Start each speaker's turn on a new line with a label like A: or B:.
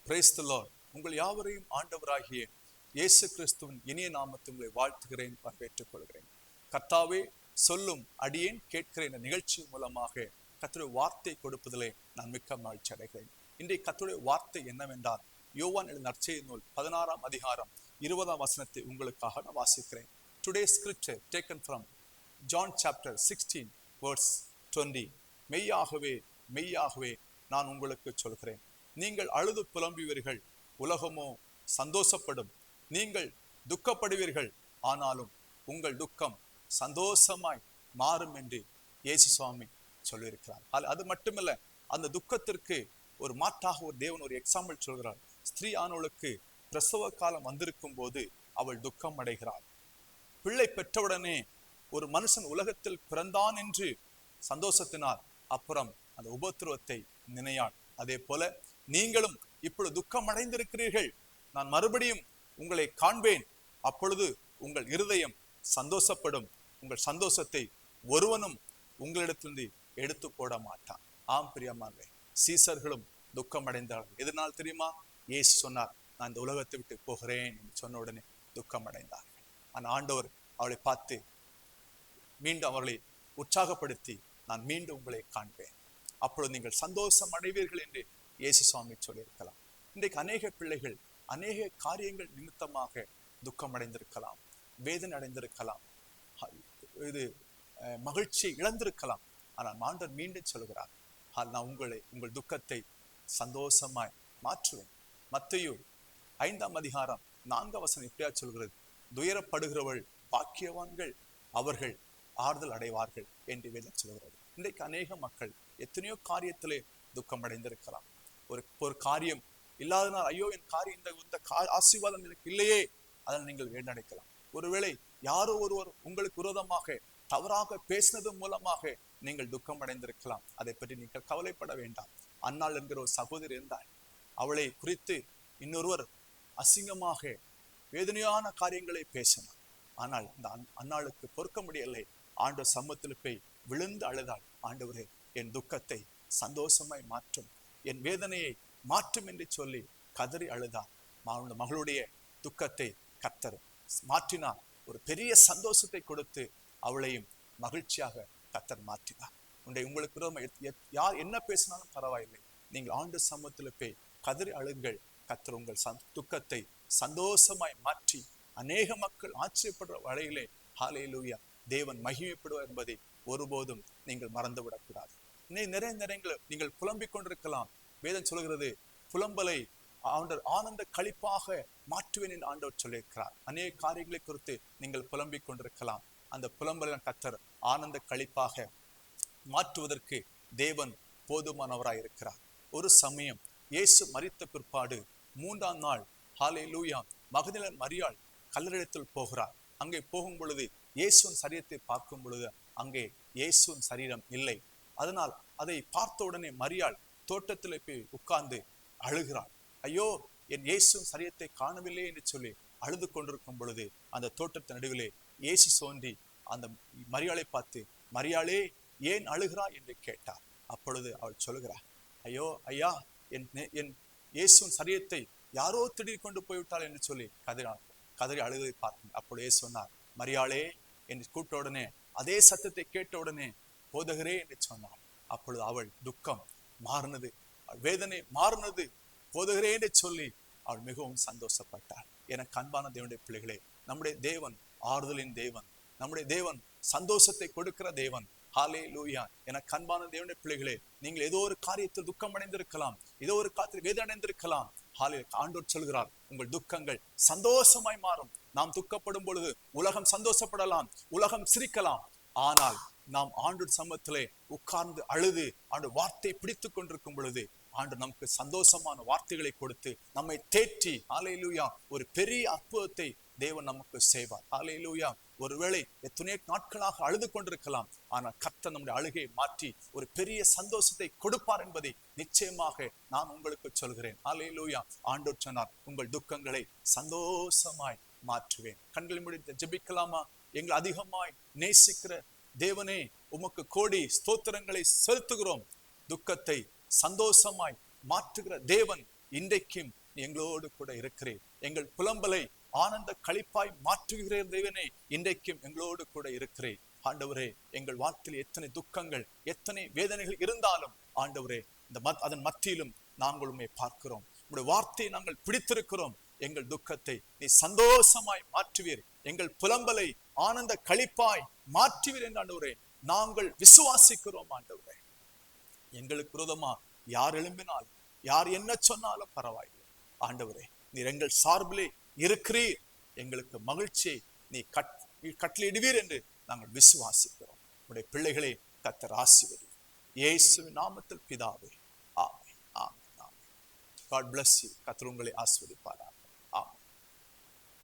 A: Praise the Lord. உங்கள் யாவரையும் ஆண்டவராகிய இயேசு கிறிஸ்துவின் இனிய நாமத்தில் உங்களை வாழ்த்துகிறேன், வரவேற்றுக் கொள்கிறேன். கர்த்தாவே சொல்லும் அடியேன் கேட்கிற இந்த நிகழ்ச்சி மூலமாக கர்த்தருடைய வார்த்தை கொடுப்பதிலே நான் மிக்க மகிழ்ச்சி அடைகிறேன். இன்றைய கர்த்தருடைய வார்த்தை என்னவென்றால், யோவான் எழுதின நற்செய்தி நூல் 16ஆம் அதிகாரம் 20ஆம் வசனத்தை உங்களுக்காக நான் வாசிக்கிறேன். Today's scripture taken from John chapter 16 verse 20. மெய்யாகவே மெய்யாகவே நான் உங்களுக்கு சொல்கிறேன், நீங்கள் அழுது புலம்புவீர்கள், உலகமோ சந்தோஷப்படும். நீங்கள் துக்கப்படுவீர்கள், ஆனாலும் உங்கள் துக்கம் சந்தோஷமாய் மாறும் என்று இயேசு சுவாமி சொல்லியிருக்கிறார். அது மட்டுமல்ல, அந்த துக்கத்திற்கு ஒரு மாற்றாக ஒரு தேவன் ஒரு எக்ஸாம்பிள் சொல்கிறார். ஸ்திரீ ஆனவளுக்கு பிரசவ காலம் வந்திருக்கும் போது அவள் துக்கம் அடைகிறாள். பிள்ளை பெற்றவுடனே ஒரு மனுஷன் உலகத்தில் பிறந்தான் என்று சந்தோஷத்தினால் அப்புறம் அந்த உபத்திரவத்தை நினையாள். அதே போல நீங்களும் இப்பொழுது துக்கம் அடைந்திருக்கிறீர்கள், நான் மறுபடியும் உங்களை காண்பேன், அப்பொழுது உங்கள் இருதயம் சந்தோஷப்படும். உங்கள் சந்தோஷத்தை ஒருவனும் உங்களிடத்திலிருந்து எடுத்து போட மாட்டான். ஆம் பிரியமானவர்களே, சீசர்களும் துக்கம் அடைந்தார்கள். எதனால் தெரியுமா? இயேசு சொன்னார், நான் இந்த உலகத்தை விட்டு போகிறேன் என்று சொன்ன உடனே துக்கம் அடைந்தார்கள். ஆனால் ஆண்டவர் அவளை பார்த்து மீண்டும் அவர்களை உற்சாகப்படுத்தி, நான் மீண்டும் உங்களை காண்பேன், அப்பொழுது நீங்கள் சந்தோஷம் அடைவீர்கள் என்று இயேசு சுவாமி சொல்லியிருக்கலாம். இன்றைக்கு அநேக பிள்ளைகள் அநேக காரியங்கள் நிமித்தமாக துக்கம் அடைந்திருக்கலாம், வேதனை அடைந்திருக்கலாம், இது மகிழ்ச்சியை இழந்திருக்கலாம். ஆனால் ஆண்டவர் மீண்டும் சொல்கிறார், நான் உங்கள் துக்கத்தை சந்தோஷமாய் மாற்றுவேன். மத்தேயு 5ஆம் அதிகாரம் 4ஆம் வசனம் இப்படியா சொல்கிறது, துயரப்படுகிறவள் பாக்கியவான்கள், அவர்கள் ஆறுதல் அடைவார்கள் என்று வேதம் சொல்கிறது. இன்றைக்கு அநேக மக்கள் எத்தனையோ காரியத்திலே துக்கம் அடைந்திருக்கலாம். ஒரு காரியம் இல்லாதனால், ஐயோ என் காரியம் இந்த ஆசீர்வாதம் எனக்கு இல்லையே, அதனால் நீங்கள் வேண்டடைக்கலாம். ஒருவேளை யாரோ ஒருவர் உங்களுக்கு விரோதமாக தவறாக பேசினது மூலமாக நீங்கள் துக்கம் அடைந்திருக்கலாம். அதை பற்றி நீங்கள் கவலைப்பட வேண்டாம். அன்னாள் என்கிற ஒரு சகோதரி இருந்தாள். அவளை குறித்து இன்னொருவர் அசிங்கமாக வேதனையான காரியங்களை பேசினார். ஆனால் இந்த அன்னாளுக்கு பொறுக்க முடியலை. ஆண்டவர் சமூகத்தில் போய் விழுந்து அழுதாள், ஆண்டவரே என் துக்கத்தை சந்தோஷமாய் மாற்றும், என் வேதனையை மாற்றும் என்று சொல்லி கதறி அழுதார். மகளுடைய துக்கத்தை கர்த்தர் மாற்றினார். ஒரு பெரிய சந்தோஷத்தை கொடுத்து அவளையும் மகிழ்ச்சியாக கர்த்தர் மாற்றினார். உங்களுக்கு யார் என்ன பேசினாலும் பரவாயில்லை, நீங்கள் ஆண்டு சமூகத்தில் போய் கதறி அழுங்கள். கர்த்தர் உங்கள் துக்கத்தை சந்தோஷமாய் மாற்றி அநேக மக்கள் ஆச்சரியப்படுற வழியிலே ஹல்லேலூயா தேவன் மகிமைப்படுவார் என்பதை ஒருபோதும் நீங்கள் மறந்துவிடக்கூடாது. நிறைய நேரங்கள் நீங்கள் புலம்பிக் கொண்டிருக்கலாம். வேதம் சொல்கிறது, புலம்பலை ஆண்டவர் ஆனந்த களிப்பாக மாற்றுவேன் என்று ஆண்டவர் சொல்லியிருக்கிறார். அநேக காரியங்களை குறித்து நீங்கள் புலம்பிக் கொண்டிருக்கலாம். அந்த புலம்பலை கர்த்தர் ஆனந்த களிப்பாக மாற்றுவதற்கு தேவன் போதுமானவராய் இருக்கிறார். ஒரு சமயம் இயேசு மரித்த பிற்பாடு 3ஆம் நாள் ஹல்லேலூயா மகதலேனா மரியாள் கல்லறையில் போகிறார். அங்கே போகும் பொழுது இயேசுவின் சரீரத்தை பார்க்கும் பொழுது அங்கே இயேசுவின் சரீரம் இல்லை. அதனால் அதை பார்த்த உடனே மரியாள் தோட்டத்தில் போய் உட்கார்ந்து அழுகிறாள். ஐயோ என் இயேசுவின் சரீரத்தை காணவில்லை என்று சொல்லி அழுது கொண்டிருக்கும் பொழுது அந்த தோட்டத்தின் நடுவிலே இயேசு தோன்றி அந்த மரியாளை பார்த்து, மரியாளே ஏன் அழுகிறாய் என்று கேட்டார். அப்பொழுது அவள் சொல்கிறார், ஐயோ ஐயா, என் இயேசுவின் சரீரத்தை யாரோ திடீர் கொண்டு போய்விட்டாள் என்று சொல்லி கதறி அழுகை பார்த்தேன். அப்பொழுது இயேசு சொன்னார், மரியாளே என்று கூப்பிட்ட உடனே அதே சத்தத்தை கேட்ட உடனே போதகரே என்று சொன்னாள். அப்பொழுது அவள் துக்கம் மாறினது, வேதனை மாறினது. போதகரே என்று சொல்லி அவள் மிகவும் சந்தோஷப்பட்டாள். எனக்கு அன்பான தேவனுடைய பிள்ளைகளே, நம்முடைய தேவன் ஆறுதலின் தேவன், நம்முடைய தேவன் சந்தோஷத்தை கொடுக்கிற தேவன். ஹல்லேலூயா. எனக்கு அன்பான தேவனுடைய பிள்ளைகளே, நீங்கள் ஏதோ ஒரு காரியத்தில் துக்கம் அடைந்திருக்கலாம், ஏதோ ஒரு காரியத்தில் வேதனை அடைந்திருக்கலாம். ஆண்டவர் சொல்கிறார், உங்கள் துக்கங்கள் சந்தோஷமாய் மாறும். நாம் துக்கப்படும் பொழுது உலகம் சந்தோஷப்படலாம், உலகம் சிரிக்கலாம். ஆனால் நாம் ஆண்டவர் சமூகத்திலே உட்கார்ந்து அழுது ஆண்டு வார்த்தையை பிடித்து கொண்டிருக்கும் பொழுது ஆண்டு நமக்கு சந்தோஷமான வார்த்தைகளை கொடுத்து நம்மை தேற்றி ஹல்லேலூயா ஒரு பெரிய அற்புதத்தை தேவன் நமக்கு செய்வார். ஹல்லேலூயா. ஒருவேளை எத்தனை நாட்களாக அழுது கொண்டிருக்கலாம், ஆனால் கர்த்தர் நம்முடைய அழுகையை மாற்றி ஒரு பெரிய சந்தோஷத்தை கொடுப்பார் என்பதை நிச்சயமாக நான் உங்களுக்கு சொல்கிறேன். ஹல்லேலூயா. ஆண்டவர் சொன்னார், உங்கள் துக்கங்களை சந்தோஷமாய் மாற்றுவேன். கண்களை மூடி ஜெபிக்கலாமா? எங்களை அதிகமாய் நேசிக்கிற தேவனே, உமக்கு கோடி ஸ்தோத்திரங்களை செலுத்துகிறோம். துக்கத்தை சந்தோஷமாய் மாற்றுகிற தேவன் இன்றைக்கும் எங்களோடு கூட இருக்கிறேன். எங்கள் புலம்பலை ஆனந்த களிப்பாய் மாற்றுகிற தேவனே, இன்றைக்கும் எங்களோடு கூட இருக்கிறேன். ஆண்டவரே, எங்கள் வாழ்க்கையில் எத்தனை துக்கங்கள், எத்தனை வேதனைகள் இருந்தாலும் ஆண்டவரே, அதன் மத்தியிலும் நாங்கள் உம்மை பார்க்கிறோம். உம்முடைய வார்த்தையை நாங்கள் பிடித்திருக்கிறோம். எங்கள் துக்கத்தை நீ சந்தோஷமாய் மாற்றுவீர், எங்கள் புலம்பலை ஆனந்த களிப்பாய் மாற்றுவீர் என்று ஆண்டவரே நாங்கள் விசுவாசிக்கிறோம். ஆண்டவரே, எங்களுக்கு விரோதமா யார் எழும்பினால், யார் என்ன சொன்னாலும் பரவாயில்லை. ஆண்டவரே, நீர் எங்கள் சார்பிலே இருக்கிறீர். எங்களுக்கு மகிழ்ச்சியை நீ கட்டளையிடுவீர் என்று நாங்கள் விசுவாசிக்கிறோம். உடைய பிள்ளைகளே கர்த்தர் ஆசீர்வதி. இயேசுவின் நாமத்தில் பிதாவே, ஆமென், ஆமென், ஆமென். God bless you. கர்த்தர் உங்களை ஆசீர்வதிப்பாராக.